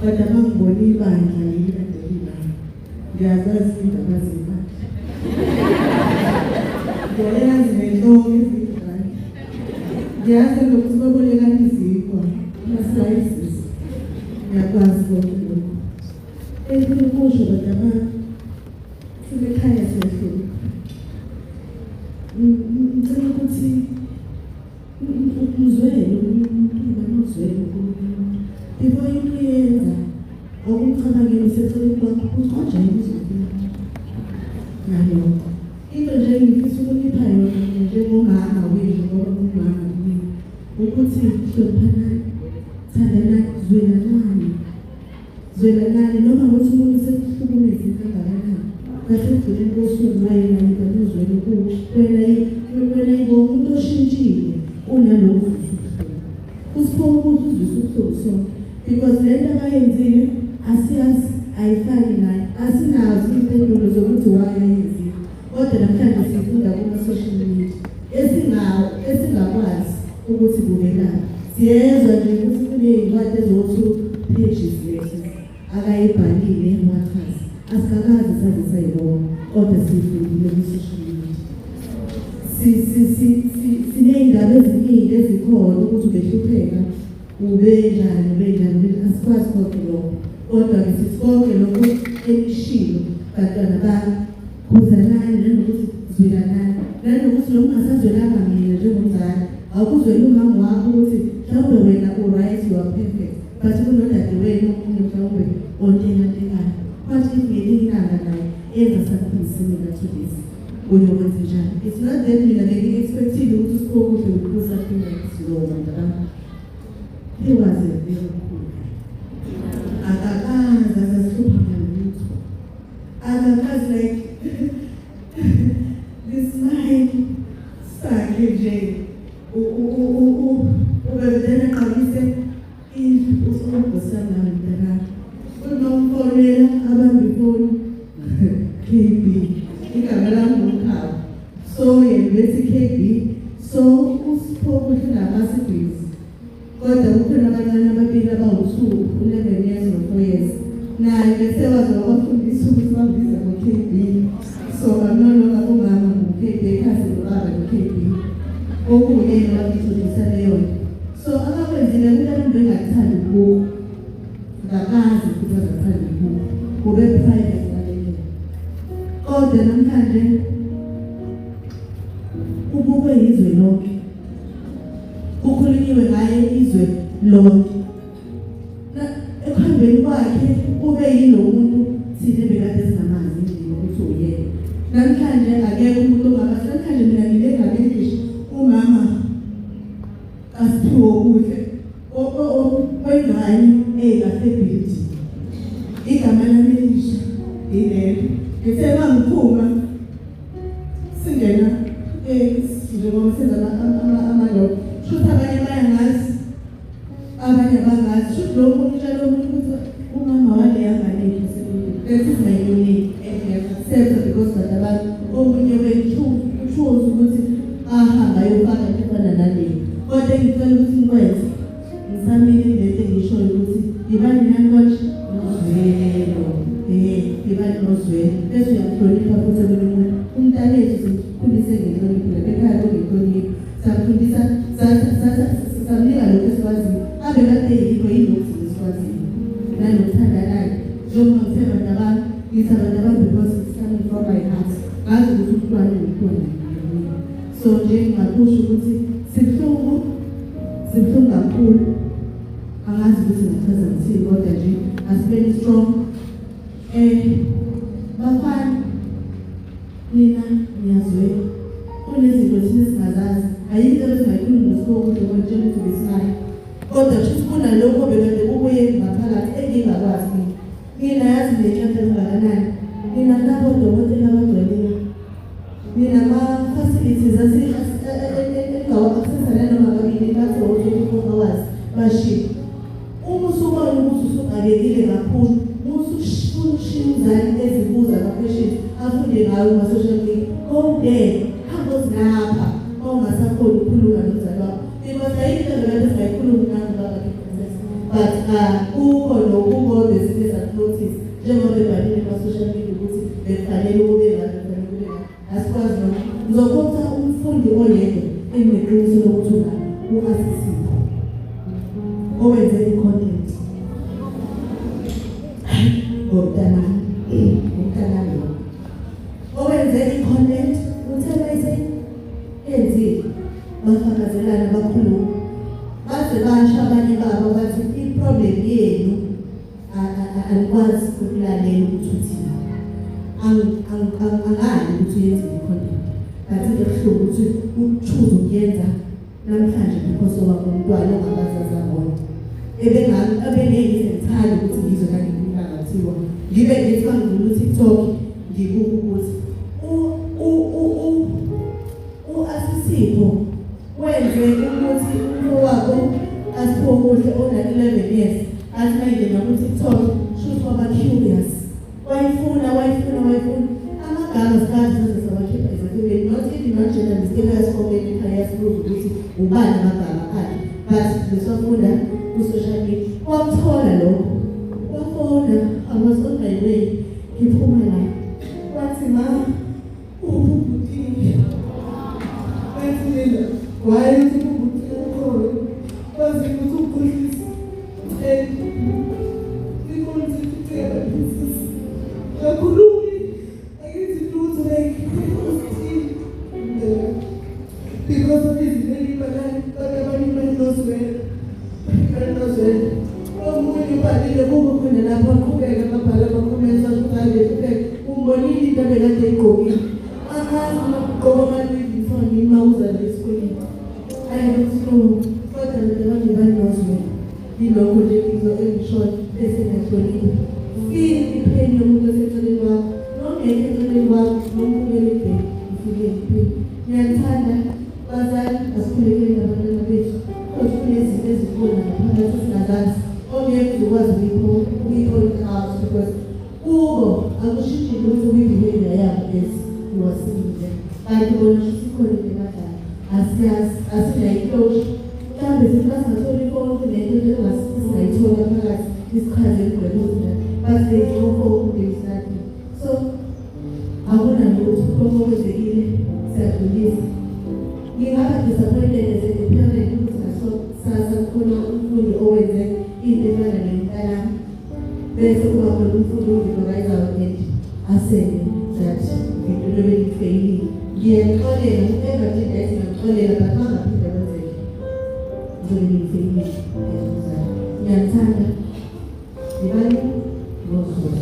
kodwa mangibona ibandla lilandela ngiyazazi indaba zibandla ngiyayazi nenhloko ezibandla ngiyazi ukuthi babolekana izikwa amasayizisi ngiyakwazi konke lokho engifuna ukusho kodwa sibekhaya siyahlupha ngicela ukuthi uzwele uzwele before into yenza akucabangeni seceleni kwakho ukuthi kanjani uzofika nayo into nje ngifisa ukunipha yona njengomama wethu ngoba umama kimi ukuthi hloniphani thandanani zwelanani noma ukuthi umuntu sekuhlukumeza kangakanani ngasekugcineni kosuku wayena uzwele wena umuntu oshintshile unalokhu usiphoqa ukuthi uzwise ubuhlungu sonke because lento abayenzile asiyazi ayifani naye asinazo impendulo zokuthi wayenzile kodwa namhlanje sifunda kuma-social media esingakwazi ukuthi kubelani siyezwa nje ukuthi kuney'ncwadi ezo-2 pages lethu akayibhalile emakhasi asikakazi saze sayibona kodwa siyifundile ku-social media siney'ndaba eziningi ezikhona ukuthi ubehlupheka ubenjani asikwazi konke lokho kodwa-ke sisikonke lokho emishilo bantwana bami khuzanani nanokuthi zwelanani nanokuthi lo ungasazwelanga mina njengomzali awukuzwela umama wakho ukuthi mhlawumbe wena u-right you are perfect but kunodade wena omunye mhlawumbe ontenantekayo kwathi ngelinye ilanga naye enza something similar to this uyokwenza njani it's not that mina bengi-expectile ukuthi usipokuhle ukukhulu something like this lo bantwana he was a very cool akakazi azazihlupha ngalutho akakazi like this night sakhe nje ubevele aqalise usongosana mntana unomfonela abambifoni KB igama lami ngumkhaba so yena bethi KB so usiphokuhle namasibizi kodwa kukhona abantwana ababili abawusuku 11 years no 4 years naye bese wazobafundisa ukuthi babiza ngo-KB so banoloka umama ngo-KB ekhasi lobaba ngo-KB okuyena wabifundisa leyona so abakwenzile ukuthi abantu bengakuthandi kuko ngakazi ukuthi bazakuthandi kuko kube private ngalelo kodwa namhlanje ubukwe izwe lonke kukhulunyiwe ngaye izwe lonke ekuhambeni kwakhe ube yilo muntu thina bekade sinamazi indlela ukuthi uyena namhlanje akekho umuntu ongabasi namhlanje mina ngilengabelisha umama asiphiwe kuhle wengane ey'ngasebhilidi igama lami elisha ilelo ngithe mangiphuma singena njengoba senza amaloko shuthi abanye bayangazi abanye abangazi shuthi lo muntu utshela omuntu ukuthi umama waleya ngane lethu singayiyonile and because bantu abantu omunye wethu-choose ukuthi ahamba ayofaka into efana naleyo kodwa engicela ukuthi ngikwenze ngisamile lento engishoyo ukuthi yibani nani nozwelo yibani nozwelo bese uyakuhlonipha futhi omunye umuntu umntanethu simkhulise ngenhlonipho ekhaya ongenhlonipho samfundisa samnika lokho esikwaziyo abe kade yikho yilokhu esikwaziyo nanokuthandanayo njengoba ngithe bantu abantu ngithi abantu abantu because it's coming from my heart ngazi ukuthi umntwana ukhona so nje ngingakusho ukuthi sibuhlungu kakhulu angazi ukuthi ngachaza ngithini kodwa nje asibeni strong bafana nina niyazwela kunezinto thina singazazi ayikho esingayikhuluma ngesikokuhle kwentshela ukuthi besinayo kodwa kusho sifuna lokho bekade kubuye ngaphakathi engingakwazi mina yazi ney'nhlanhla ezingakanani mina nabodokotela abagcweleyo mina ama-facilities engingawaaccessa noma kabili bathi bashiya uma usubona ukuthi usungabekile kakhulu usushiya umzali ezibuza ama-questions afunde ngayo kuma-social media go there hambozilapha ongasakhoni ukukhuluma nomzali wakho because ayikho lento esingayikhuluma nangu baba but kukho lokhu ngibhalile ama-social media ukuthi bekufanele ukube ngani, kufanele ukube ngani. Asikwazi noma ngizokhotha umfundi oyedwa engineqiniso lokuthi ungani u-Asisipho owenze i-content ngomntanami owenze i-content uthe bese enzile bafakazelana bakhuluma baze basho abanye babo bathi i-problem yenu anikwazi ukulalela ukuthi uthini. Angali ukuthi uyenze i-content kanti kubuhlungu ukuthi uchoose ukuyenza namhlanje because wakho umntwana ongabazazi abona ebengengizethanda ukuthi ngizwe ngangikuhlanga kuthiwa ngibe ngithi mangivula uTikTok ngibuka ukuthi u-Asisipho wenze ukuthi umfowabo Asipho Muhle ona-11 years athi mayingena ku-TikTok shoot waba curious wayifuna amagama sikhathi sasesawakhipha ezifileni not even not-gender ndisikelayasikhombeni ekhaya yasibuza ukuthi ubani amagama akhe but besafunda ku-social media wamthola lokho wafona I was on my way ngiphuma la wathi ma ubhutile wathi mina why ubhutile khona wazi ukuthi ukhohlisa because of this very banana, bazali asikhulekele ngabantwana bethu othule izinto ezikhona ngaphakathi singazazi ongeke uzokwazi ukuyiphola because kubo akushintshi lutho kwi-behavior yabo esiwasilile kanti bona sikhona ebadala asinayihloshi mhlawumbe singasingatholi ifonto nento engasingayithola phakathi isichaze emgwebozina but there is no hope, there is nothing. So akunalutho konke okwenzekile siyadlulisa. Ngingaba disappointed as a parent ukuthi sasa kukhona umfundi owenze into efana nemntanami bese kuba khona umfundi ongivakayizayo and asele that ngidlule bengifeyilile. Ngiyayixolela engaphinde athi ngiyamxolela but mangaphinde kwenzeke ngizobe ngifeyilile ezomzali. Ngiyathanda ngibani ngozulu.